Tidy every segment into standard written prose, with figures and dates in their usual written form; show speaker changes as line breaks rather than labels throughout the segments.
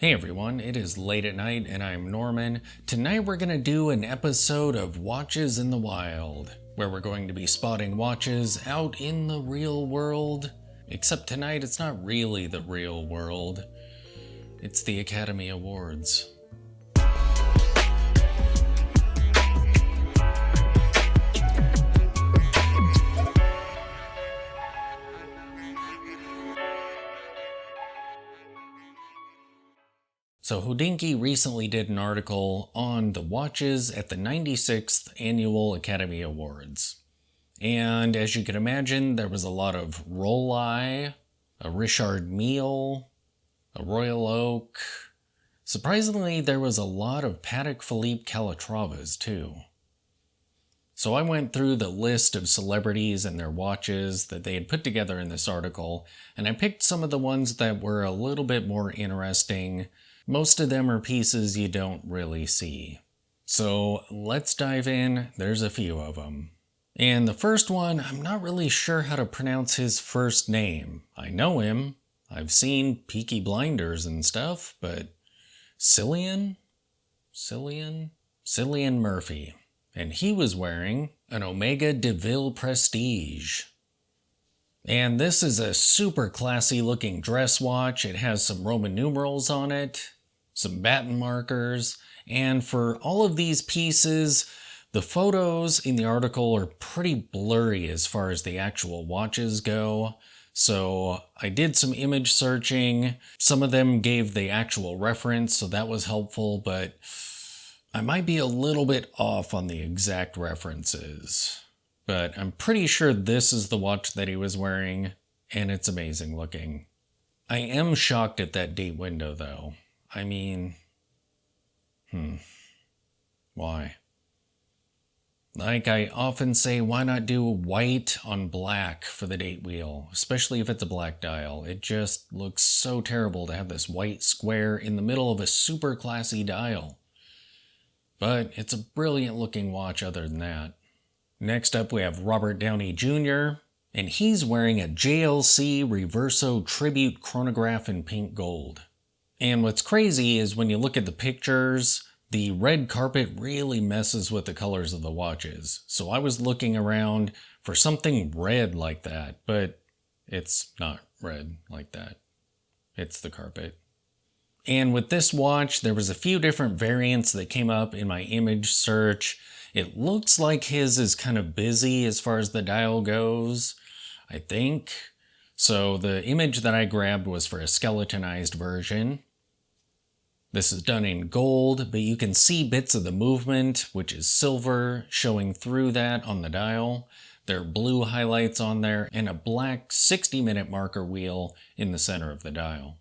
Hey everyone, it is late at night and I'm Norman. Tonight we're going to do an episode of Watches in the Wild, where we're going to be spotting watches out in the real world. Except tonight it's not really the real world, it's the Academy Awards. So Hodinkee recently did an article on the watches at the 96th Annual Academy Awards. And as you can imagine, there was a lot of Rolex, a Richard Mille, a Royal Oak. Surprisingly, there was a lot of Patek Philippe Calatravas too. So I went through the list of celebrities and their watches that they had put together in this article, and I picked some of the ones that were a little bit more interesting. Most of them are pieces you don't really see. So let's dive in. There's a few of them. And the first one, I'm not really sure how to pronounce his first name. I know him. I've seen Peaky Blinders and stuff, but Cillian Murphy. And he was wearing an Omega DeVille Prestige. And this is a super classy looking dress watch. It has some Roman numerals on it, some baton markers, and for all of these pieces, the photos in the article are pretty blurry as far as the actual watches go. So I did some image searching. Some of them gave the actual reference, so that was helpful, but I might be a little bit off on the exact references. But I'm pretty sure this is the watch that he was wearing, and it's amazing looking. I am shocked at that date window though. I mean, why? Like I often say, why not do white on black for the date wheel, especially if it's a black dial? It just looks so terrible to have this white square in the middle of a super classy dial. But it's a brilliant looking watch other than that. Next up we have Robert Downey Jr., and he's wearing a JLC Reverso Tribute Chronograph in pink gold. And what's crazy is when you look at the pictures, the red carpet really messes with the colors of the watches. So I was looking around for something red like that, but it's not red like that. It's the carpet. And with this watch, there was a few different variants that came up in my image search. It looks like his is kind of busy as far as the dial goes, I think. So the image that I grabbed was for a skeletonized version. This is done in gold, but you can see bits of the movement, which is silver, showing through that on the dial. There are blue highlights on there, and a black 60-minute marker wheel in the center of the dial.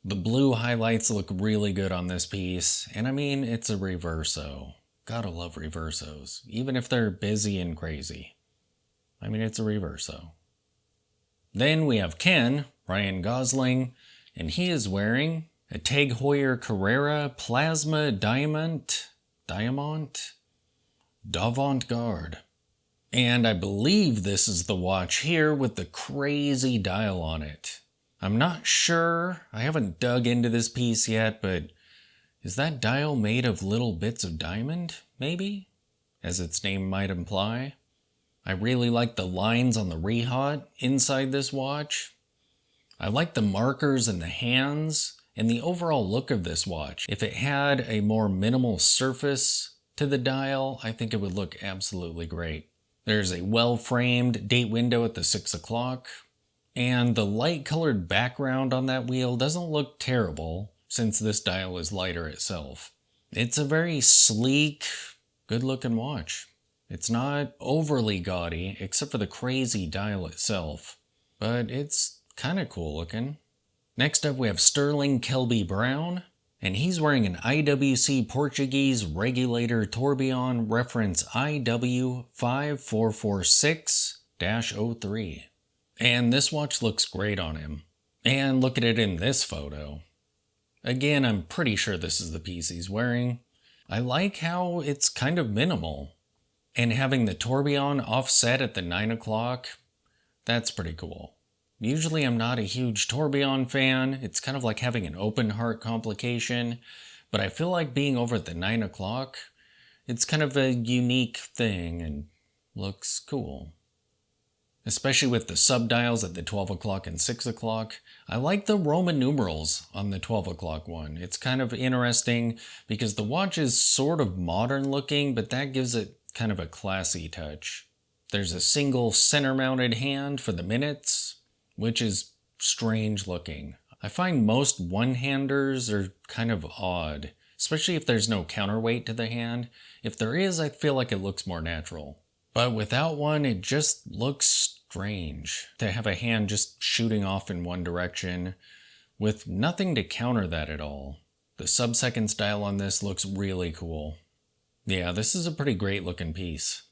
The blue highlights look really good on this piece, and I mean, it's a Reverso. Gotta love Reversos, even if they're busy and crazy. I mean, it's a Reverso. Then we have Ken, Ryan Gosling, and he is wearing a Tag Heuer Carrera Plasma Diamant d'Avant-Garde. And I believe this is the watch here with the crazy dial on it. I'm not sure, I haven't dug into this piece yet, but is that dial made of little bits of diamond, maybe? As its name might imply. I really like the lines on the rehaut inside this watch. I like the markers and the hands and the overall look of this watch. If it had a more minimal surface to the dial, I think it would look absolutely great. There's a well-framed date window at the 6 o'clock. And the light-colored background on that wheel doesn't look terrible, since this dial is lighter itself. It's a very sleek, good-looking watch. It's not overly gaudy, except for the crazy dial itself, but it's kind of cool looking. Next up we have Sterling Kelby Brown, and he's wearing an IWC Portuguese Regulator Tourbillon reference IW5446-03. And this watch looks great on him. And look at it in this photo. Again, I'm pretty sure this is the piece he's wearing. I like how it's kind of minimal. And having the tourbillon offset at the 9 o'clock, that's pretty cool. Usually I'm not a huge tourbillon fan. It's kind of like having an open heart complication. But I feel like being over at the 9 o'clock, it's kind of a unique thing and looks cool. Especially with the subdials at the 12 o'clock and 6 o'clock. I like the Roman numerals on the 12 o'clock one. It's kind of interesting because the watch is sort of modern looking, but that gives it kind of a classy touch. There's a single center mounted hand for the minutes, which is strange looking. I find most one-handers are kind of odd, especially if there's no counterweight to the hand. If there is, I feel like it looks more natural. But without one, it just looks strange to have a hand just shooting off in one direction with nothing to counter that at all. The sub-seconds dial on this looks really cool. Yeah, this is a pretty great looking piece.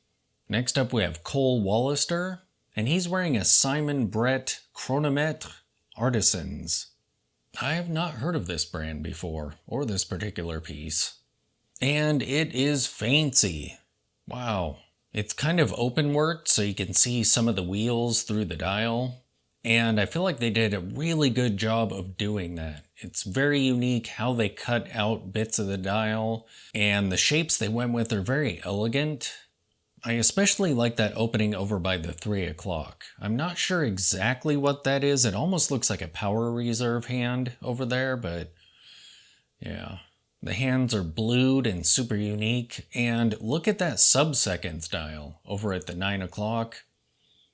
Next up we have Cole Wallister, and he's wearing a Simon Brett Chronometre Artisans. I have not heard of this brand before, or this particular piece. And it is fancy. Wow. It's kind of open worked, so you can see some of the wheels through the dial. And I feel like they did a really good job of doing that. It's very unique how they cut out bits of the dial, and the shapes they went with are very elegant. I especially like that opening over by the 3 o'clock. I'm not sure exactly what that is. It almost looks like a power reserve hand over there, but yeah. The hands are blued and super unique, and look at that sub-seconds dial over at the 9 o'clock.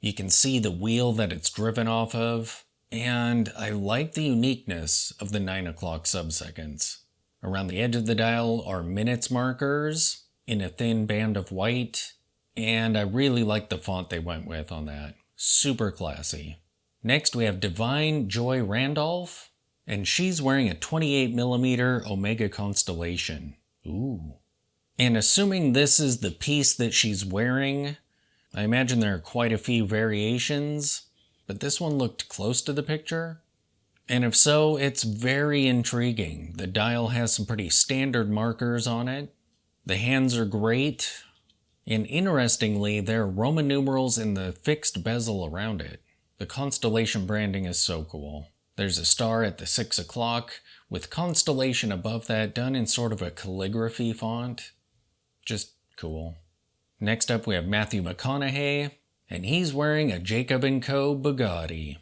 You can see the wheel that it's driven off of, and I like the uniqueness of the 9 o'clock sub-seconds. Around the edge of the dial are minutes markers in a thin band of white, and I really like the font they went with on that. Super classy. Next we have Divine Joy Randolph, and she's wearing a 28mm Omega Constellation. Ooh. And assuming this is the piece that she's wearing, I imagine there are quite a few variations, but this one looked close to the picture. And if so, it's very intriguing. The dial has some pretty standard markers on it. The hands are great. And interestingly, there are Roman numerals in the fixed bezel around it. The Constellation branding is so cool. There's a star at the 6 o'clock with Constellation above that done in sort of a calligraphy font. Just cool. Next up we have Matthew McConaughey, and he's wearing a Jacob & Co Bugatti.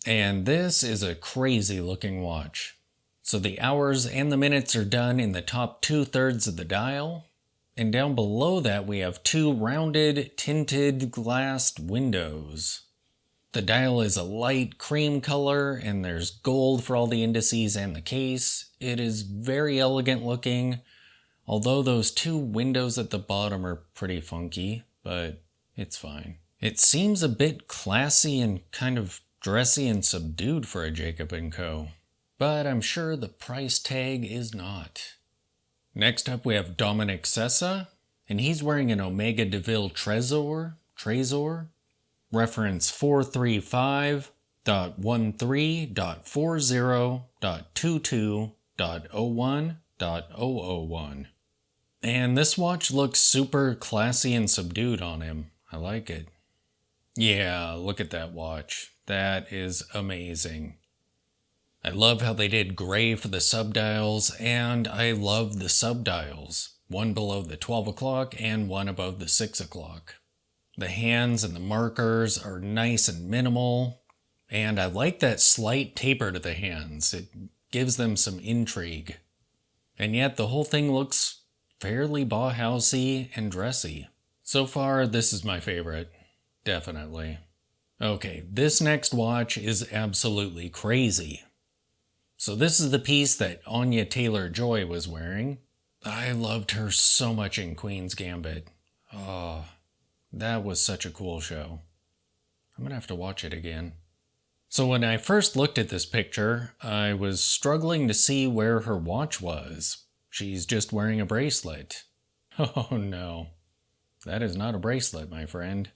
And this is a crazy looking watch. So the hours and the minutes are done in the top 2/3 of the dial. And down below that we have two rounded tinted glassed windows. The dial is a light cream color, and there's gold for all the indices and the case. It is very elegant looking, although those two windows at the bottom are pretty funky, but it's fine. It seems a bit classy and kind of dressy and subdued for a Jacob & Co., but I'm sure the price tag is not. Next up we have Dominic Sessa, and he's wearing an Omega DeVille Trésor, reference 435.13.40.22.01.001. And this watch looks super classy and subdued on him. I like it. Yeah, look at that watch. That is amazing. I love how they did gray for the subdials, and I love the subdials. One below the 12 o'clock and one above the 6 o'clock. The hands and the markers are nice and minimal, and I like that slight taper to the hands. It gives them some intrigue. And yet the whole thing looks fairly Bauhausy and dressy. So far, this is my favorite. Definitely. Okay, this next watch is absolutely crazy. So this is the piece that Anya Taylor-Joy was wearing. I loved her so much in Queen's Gambit. Oh, that was such a cool show. I'm gonna have to watch it again. So when I first looked at this picture, I was struggling to see where her watch was. She's just wearing a bracelet. Oh no, that is not a bracelet, my friend.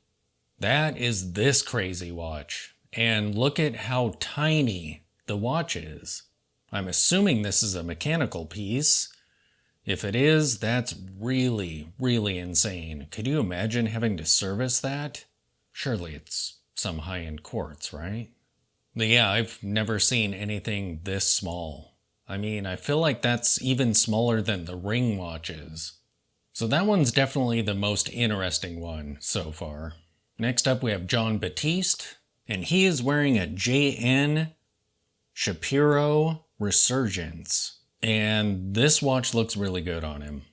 That is this crazy watch. And look at how tiny the watch is. I'm assuming this is a mechanical piece. If it is, that's really, really insane. Could you imagine having to service that? Surely it's some high-end quartz, right? But yeah, I've never seen anything this small. I mean, I feel like that's even smaller than the Ring watches. So that one's definitely the most interesting one so far. Next up we have John Batist, and he is wearing a JN Shapiro Resurgence. And this watch looks really good on him.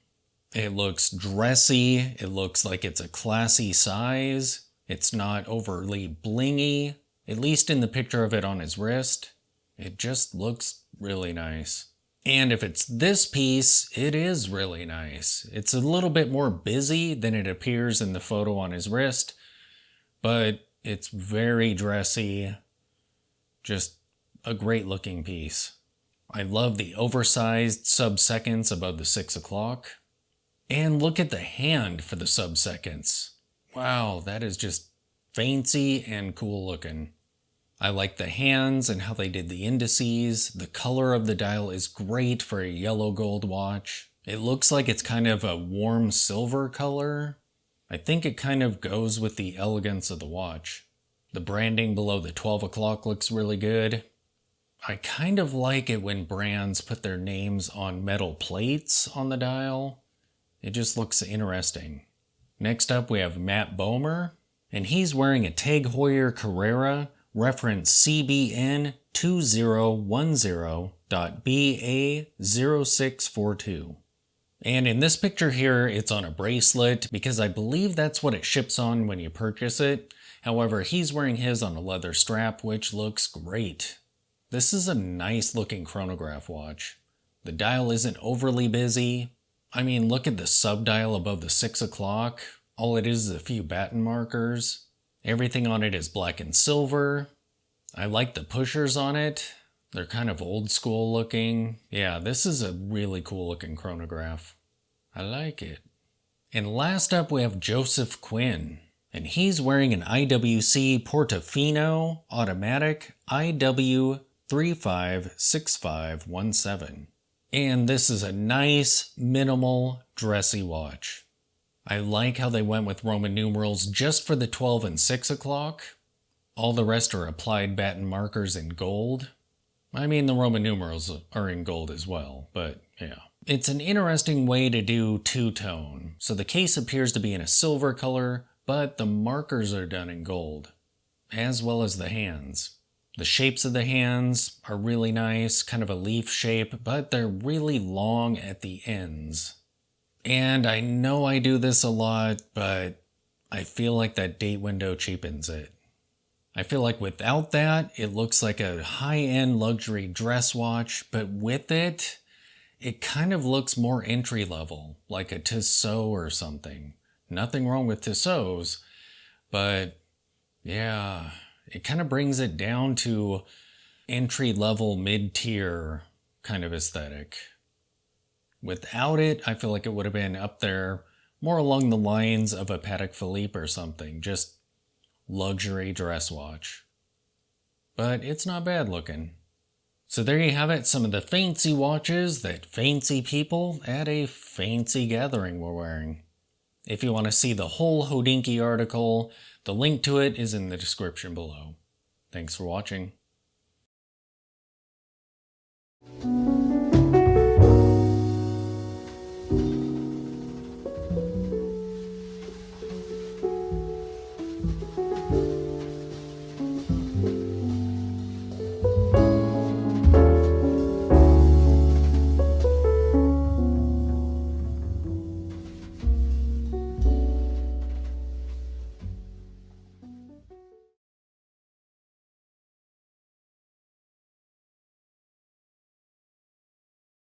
It looks dressy, it looks like it's a classy size, it's not overly blingy, at least in the picture of it on his wrist. It just looks really nice. And if it's this piece, it is really nice. It's a little bit more busy than it appears in the photo on his wrist, but it's very dressy, just a great looking piece. I love the oversized sub-seconds above the 6 o'clock. And look at the hand for the sub-seconds. Wow, that is just fancy and cool looking. I like the hands and how they did the indices. The color of the dial is great for a yellow gold watch. It looks like it's kind of a warm silver color. I think it kind of goes with the elegance of the watch. The branding below the 12 o'clock looks really good. I kind of like it when brands put their names on metal plates on the dial. It just looks interesting. Next up we have Matt Bomer, and he's wearing a Tag Heuer Carrera reference CBN 2010.BA0642. And in this picture here, it's on a bracelet because I believe that's what it ships on when you purchase it. However, he's wearing his on a leather strap, which looks great. This is a nice looking chronograph watch. The dial isn't overly busy. I mean, look at the sub-dial above the 6 o'clock. All it is a few batten markers. Everything on it is black and silver. I like the pushers on it. They're kind of old school looking. Yeah, this is a really cool looking chronograph. I like it. And last up we have Joseph Quinn. And he's wearing an IWC Portofino automatic IW356517. And this is a nice, minimal, dressy watch. I like how they went with Roman numerals just for the 12 and 6 o'clock. All the rest are applied batten markers in gold. I mean, the Roman numerals are in gold as well, but yeah. It's an interesting way to do two-tone. So the case appears to be in a silver color, but the markers are done in gold, as well as the hands. The shapes of the hands are really nice, kind of a leaf shape, but they're really long at the ends. And I know I do this a lot, but I feel like that date window cheapens it. I feel like without that, it looks like a high-end luxury dress watch, but with it, it kind of looks more entry-level, like a Tissot or something. Nothing wrong with Tissot's, but yeah, it kind of brings it down to entry-level, mid-tier kind of aesthetic. Without it, I feel like it would have been up there more along the lines of a Patek Philippe or something, just luxury dress watch. But it's not bad looking. So there you have it, some of the fancy watches that fancy people at a fancy gathering were wearing. If you want to see the whole Hodinkee article, the link to it is in the description below. Thanks for watching.